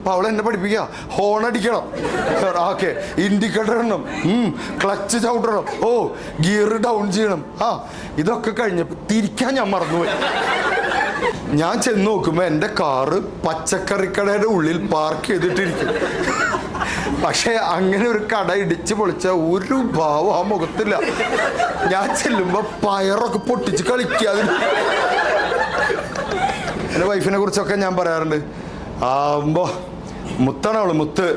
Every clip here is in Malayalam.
അപ്പൊ അവൾ എന്നെ പഠിപ്പിക്കുക ഹോൺ അടിക്കണം, ഓക്കെ, ഇൻഡിക്കേറ്റർ ഇടണം, ക്ലച്ച് ചവിട്ടണം, ഓ ഗിയർ ഡൗൺ ചെയ്യണം. ഇതൊക്കെ കഴിഞ്ഞപ്പോൾ തിരിക്കാൻ ഞാൻ മറന്നുപോയി. ഞാൻ ചെന്ന് നോക്കുമ്പോൾ എൻ്റെ കാറ് പച്ചക്കറിക്കടയുടെ ഉള്ളിൽ പാർക്ക് ചെയ്തിട്ടിരിക്കും. പക്ഷെ അങ്ങനെ ഒരു കട ഇടിച്ച് പൊളിച്ച ഒരു ഭാവം ആ മുഖത്തില്ല. ഞാൻ ചെല്ലുമ്പോൾ പയറൊക്കെ പൊട്ടിച്ച് കളിക്കാതെ. എൻ്റെ വൈഫിനെ കുറിച്ചൊക്കെ ഞാൻ പറയാറുണ്ട്, മുത്താണ് അവള്, മുത്ത്.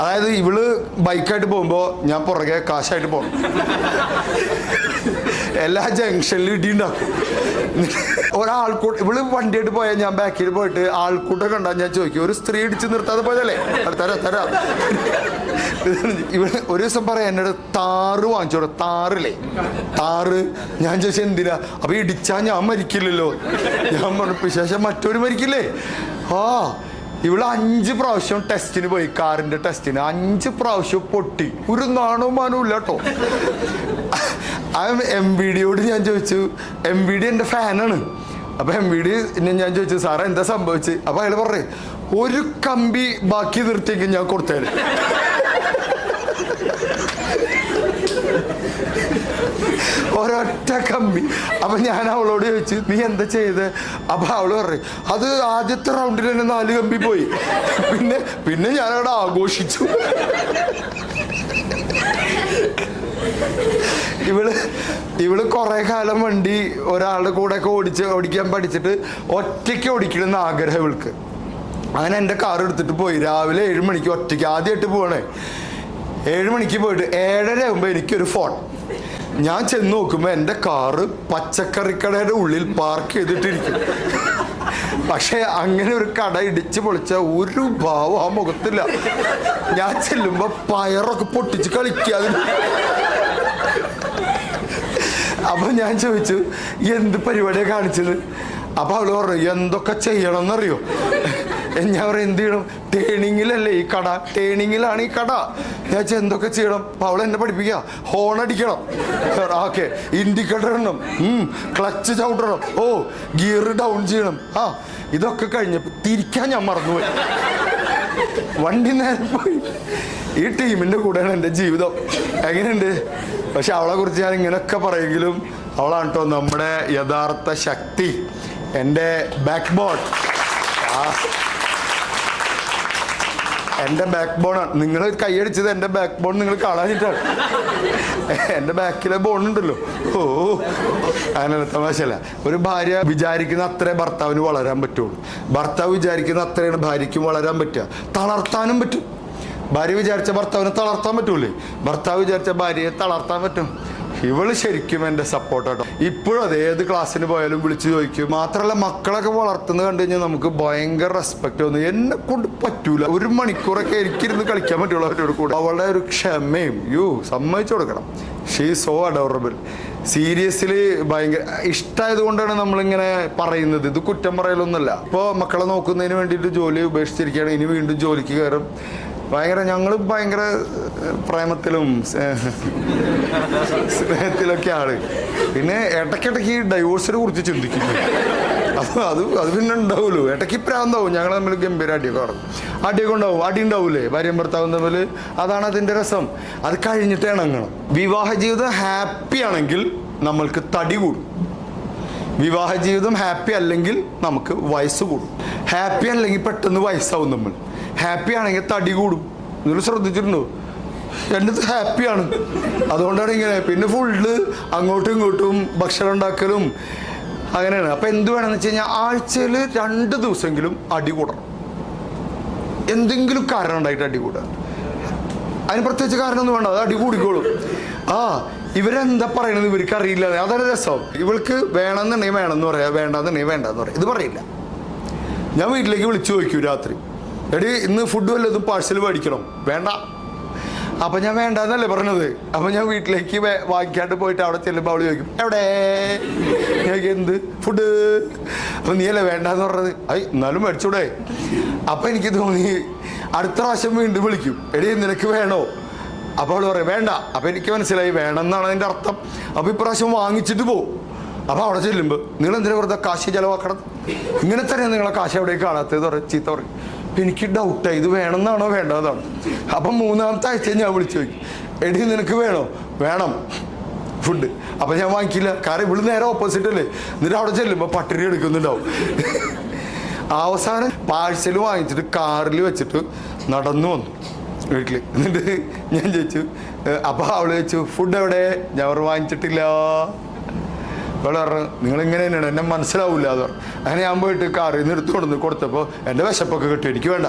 അതായത് ഇവള് ബൈക്കായിട്ട് പോകുമ്പോൾ ഞാൻ പുറകെ കാശായിട്ട് പോകണം. എല്ലാ ജംഗ്ഷനിലും ഇടിയുണ്ടാക്കും. ഒരാൾക്കൂട്ടം ഇവള് വണ്ടിയായിട്ട് പോയാൽ ഞാൻ ബാക്കിൽ പോയിട്ട് ആൾക്കൂട്ടം കണ്ടാൽ ഞാൻ ചോദിക്കും, ഒരു സ്ത്രീ ഇടിച്ച് നിർത്താതെ പോയതല്ലേ, തരാം. ഇവള് ഒരു ദിവസം പറയാം എന്നോട്, താറ് വാങ്ങിച്ചോടെ, താറില്ലേ, താറ്. ഞാൻ ചോദിച്ചാൽ എന്തിനാ? അപ്പൊ ഇടിച്ചാൽ ഞാൻ മരിക്കില്ലല്ലോ. ഞാൻ പറഞ്ഞു, വിശേഷം മറ്റൊരു മരിക്കില്ലേ. ഇവള് 5 പ്രാവശ്യം ടെസ്റ്റിന് പോയി, കാറിന്റെ ടെസ്റ്റിന് 5 പ്രാവശ്യം പൊട്ടി. ഒരു നാണവും മാനവും ഇല്ല കേട്ടോ. MVDയോട് ഞാൻ ചോദിച്ചു, MVD എൻ്റെ ഫാനാണ്. അപ്പൊ MVD ഞാൻ ചോദിച്ചു, സാറേ എന്താ സംഭവിച്ചു? അപ്പൊ അയാൾ പറഞ്ഞു, ഒരു കമ്പി ബാക്കി നിർത്തിയെങ്കിൽ ഞാൻ കൊടുത്തേര്. ഒരൊറ്റ കമ്പി. അപ്പൊ ഞാൻ അവളോട് ചോദിച്ചു, നീ എന്താ ചെയ്ത്? അപ്പൊ അവള് പറഞ്ഞു, അത് ആദ്യത്തെ റൗണ്ടിൽ തന്നെ 4 കമ്പി പോയി. പിന്നെ ഞാനവിടെ ആഘോഷിച്ചു. ഇവള് കുറെ കാലം വണ്ടി ഒരാളുടെ കൂടെ ഒക്കെ ഓടിക്കാൻ പഠിച്ചിട്ട് ഒറ്റയ്ക്ക് ഓടിക്കണമെന്ന് ആഗ്രഹം ഇവൾക്ക്. അങ്ങനെ എൻ്റെ കാർ എടുത്തിട്ട് പോയി. രാവിലെ 7 മണിക്ക് ഒറ്റയ്ക്ക് ആദ്യമായിട്ട് പോകണേ. 7 മണിക്ക് പോയിട്ട് 7:30 ആകുമ്പോൾ എനിക്കൊരു ഫോൺ. ഞാൻ ചെന്ന് നോക്കുമ്പോൾ എൻ്റെ കാറ് പച്ചക്കറിക്കടയുടെ ഉള്ളിൽ പാർക്ക് ചെയ്തിട്ടിരിക്കും. പക്ഷെ അങ്ങനെ ഒരു കട ഇടിച്ച് പൊളിച്ച ഒരു ഭാവം ആ മുഖത്തില്ല. ഞാൻ ചെല്ലുമ്പോൾ പയറൊക്കെ പൊട്ടിച്ച് കളിക്കാതെ. അപ്പൊ ഞാൻ ചോദിച്ചു, എന്ത് പരിപാടിയാണ് കാണിച്ചത്? അപ്പൊ അവള് പറഞ്ഞു, എന്തൊക്കെ ചെയ്യണം എന്നറിയോ? ഞാൻ പറയും, എന്ത് ചെയ്യണം? ടേണിങ്ങിലല്ലേ ഈ കട, ടേണിങ്ങിലാണ് ഈ കട. ഞാൻ എന്തൊക്കെ ചെയ്യണം? അപ്പൊ അവൾ എന്നെ പഠിപ്പിക്കുക ഹോൺ അടിക്കണം, ഓക്കെ, ഇൻഡിക്കേറ്റർ ഇടണം, ക്ലച്ച് ചവിട്ടണം, ഓ ഗിയർ ഡൗൺ ചെയ്യണം. ഇതൊക്കെ കഴിഞ്ഞപ്പോൾ തിരിക്കാൻ ഞാൻ മറന്നുപോയി. വണ്ടി നേരെ പോയി. ഈ ടീമിന്റെ കൂടെയാണ് എൻ്റെ ജീവിതം. എങ്ങനെയുണ്ട്? പക്ഷെ അവളെ കുറിച്ച് ഞാൻ ഇങ്ങനെയൊക്കെ പറയെങ്കിലും അവളാണ് കേട്ടോ നമ്മുടെ യഥാർത്ഥ ശക്തി, എൻ്റെ ബാക്ക് ബോൺ. എൻ്റെ ബാക്ക് ബോണാണ്. നിങ്ങൾ കൈയടിച്ചത് എൻ്റെ ബാക്ക് ബോൺ നിങ്ങൾ കാണാനിട്ടാണ്. എൻ്റെ ബാക്കിലെ ബോണുണ്ടല്ലോ. അങ്ങനെയല്ല, തമാശല്ല. ഒരു ഭാര്യ വിചാരിക്കുന്ന അത്രേ ഭർത്താവിന് വളരാൻ പറ്റുള്ളൂ. ഭർത്താവ് വിചാരിക്കുന്ന അത്രയാണ് ഭാര്യയ്ക്കും വളരാൻ പറ്റുക. തളർത്താനും പറ്റും. ഭാര്യ വിചാരിച്ച ഭർത്താവിനെ തളർത്താൻ പറ്റൂലേ, ഭർത്താവ് വിചാരിച്ച ഭാര്യയെ തളർത്താൻ പറ്റും. ഇവള് ശരിക്കും എൻ്റെ സപ്പോർട്ടാട്ടോ. ഇപ്പോഴും അത് ഏത് ക്ലാസ്സിന് പോയാലും വിളിച്ചു ചോദിക്കും. മാത്രമല്ല, മക്കളൊക്കെ വളർത്തുന്നത് കണ്ടു കഴിഞ്ഞാൽ നമുക്ക് ഭയങ്കര റെസ്പെക്ട് തോന്നും. എന്നെ കൊണ്ട് പറ്റൂല, 1 മണിക്കൂറൊക്കെ എനിക്കിരുന്ന് കളിക്കാൻ പറ്റുള്ളൂ അവരോട് കൂടെ. അവളുടെ ഒരു ക്ഷമയും സമ്മതിച്ചു കൊടുക്കണം. She so adorable. സീരിയസ്ലി ഭയങ്കര ഇഷ്ടമായത് കൊണ്ടാണ് നമ്മളിങ്ങനെ പറയുന്നത്. ഇത് കുറ്റം പറയലൊന്നുമല്ല. ഇപ്പോൾ മക്കളെ നോക്കുന്നതിന് വേണ്ടിയിട്ട് ജോലി ഉപേക്ഷിച്ചിരിക്കുകയാണ്, ഇനി വീണ്ടും ജോലിക്ക് കയറും. ഞങ്ങൾ ഭയങ്കര പ്രേമത്തിലും സ്നേഹത്തിലൊക്കെയാണ്. പിന്നെ ഇടയ്ക്കിടയ്ക്ക് ഡൈവോഴ്സിനെ കുറിച്ച് ചിന്തിക്കുന്നു. അപ്പോൾ അത് പിന്നെ ഉണ്ടാവുമല്ലോ. ഇടയ്ക്ക് പ്രാന്താവും. ഞങ്ങൾ തമ്മിൽ ഗംഭീര അടിയൊക്കെ ഉണ്ടാവും. അടി ഉണ്ടാവൂലേ ഭാര്യയും ഭർത്താവും തമ്മിൽ? അതാണ് അതിൻ്റെ രസം. അത് കഴിഞ്ഞിട്ട് ഇണങ്ങണം. വിവാഹ ജീവിതം ഹാപ്പി ആണെങ്കിൽ നമ്മൾക്ക് തടി കൂടും. വിവാഹ ജീവിതം ഹാപ്പി അല്ലെങ്കിൽ നമുക്ക് വയസ്സ് കൂടും. ഹാപ്പി അല്ലെങ്കിൽ പെട്ടെന്ന് വയസ്സാവും നമ്മൾ. ഹാപ്പി ആണെങ്കിൽ തടി കൂടും. നിങ്ങൾ ശ്രദ്ധിച്ചിട്ടുണ്ടോ? എൻ്റെ ഹാപ്പിയാണ്, അതുകൊണ്ടാണ് ഇങ്ങനെ. പിന്നെ ഫുള്ള് അങ്ങോട്ടും ഇങ്ങോട്ടും ഭക്ഷണം ഉണ്ടാക്കലും അങ്ങനെയാണ്. അപ്പം എന്ത് വേണമെന്ന് വെച്ച് കഴിഞ്ഞാൽ ആഴ്ചയിൽ 2 ദിവസമെങ്കിലും അടി കൂടണം. എന്തെങ്കിലും കാരണം ഉണ്ടായിട്ട് അടി കൂടുക. അതിന് പ്രത്യേകിച്ച് കാരണമൊന്നും വേണ്ട, അത് അടി കൂടിക്കോളും. ഇവരെന്താ പറയണത് ഇവർക്ക് അറിയില്ല. അതാണ് രസം. ഇവൾക്ക് വേണമെന്നുണ്ടെങ്കിൽ വേണമെന്ന് പറയാം, വേണ്ടെന്നുണ്ടെങ്കിൽ വേണ്ടെന്ന് പറയാം. ഇത് പറയില്ല. ഞാൻ വീട്ടിലേക്ക് വിളിച്ചു ചോദിക്കൂ രാത്രി, എടി ഇന്ന് ഫുഡ് വല്ലതും പാഴ്സൽ മേടിക്കണം, വേണ്ട. അപ്പം ഞാൻ വേണ്ടെന്നല്ലേ പറഞ്ഞത്. അപ്പം ഞാൻ വീട്ടിലേക്ക് വാങ്ങിക്കാണ്ട് പോയിട്ട് അവിടെ ചെല്ലുമ്പോൾ അവള് ചോദിക്കും, എവിടെ? എന്ത് ഫുഡ്? അപ്പം നീ അല്ലേ വേണ്ടെന്ന് പറഞ്ഞത്. എന്നാലും മേടിച്ചൂടെ? അപ്പം എനിക്ക് തോന്നി അടുത്ത പ്രാവശ്യം വീണ്ടും വിളിക്കും, എടി നിനക്ക് വേണോ? അപ്പോൾ അവൾ പറയും വേണ്ട. അപ്പം എനിക്ക് മനസ്സിലായി വേണമെന്നാണ് അതിൻ്റെ അർത്ഥം. അപ്പോൾ ഇപ്രാവശ്യം വാങ്ങിച്ചിട്ട് പോകും. അപ്പോൾ അവിടെ ചെല്ലുമ്പോൾ നിങ്ങൾ എന്തിനാ വെറുതെ കാശ് ചിലവാക്കണം? ഇങ്ങനെ തന്നെയാണ് നിങ്ങളെ കാശ് എവിടേക്ക് കാണാത്തത് പറയും, ചീത്ത പറയും. അപ്പം എനിക്ക് ഡൗട്ടായി ഇത് വേണമെന്നാണോ വേണ്ടതാണോ. അപ്പം 3-ാമത്തെ ആഴ്ച ഞാൻ വിളിച്ചു നോക്കി, എടി നിനക്ക് വേണോ? വേണം ഫുഡ്. അപ്പം ഞാൻ വാങ്ങിക്കില്ല, കാരണം ഇവിടെ നേരെ ഓപ്പോസിറ്റ് അല്ലേ. എന്നിട്ട് അവിടെ ചെല്ലുമ്പോൾ പട്ടിണി എടുക്കുന്നുണ്ടാവും. അവസാനം പാഴ്സൽ വാങ്ങിച്ചിട്ട് കാറിൽ വെച്ചിട്ട് നടന്നു വന്നു വീട്ടിൽ. എന്നിട്ട് ഞാൻ ചോദിച്ചു, അപ്പോൾ അവൾ ചോദിച്ചു ഫുഡ് എവിടെ? ഞാൻ അവർ വാങ്ങിച്ചിട്ടില്ല. അവൾ പറഞ്ഞു നിങ്ങളിങ്ങനെ തന്നെയാണ്, എന്നെ മനസ്സിലാവില്ല അത് പറഞ്ഞു. അങ്ങനെ ഞാൻ പോയിട്ട് കാറിൽ നിന്ന് എടുത്തു കൊടുത്തപ്പോൾ എൻ്റെ വിശപ്പൊക്കെ കിട്ടി, എനിക്ക് വേണ്ട.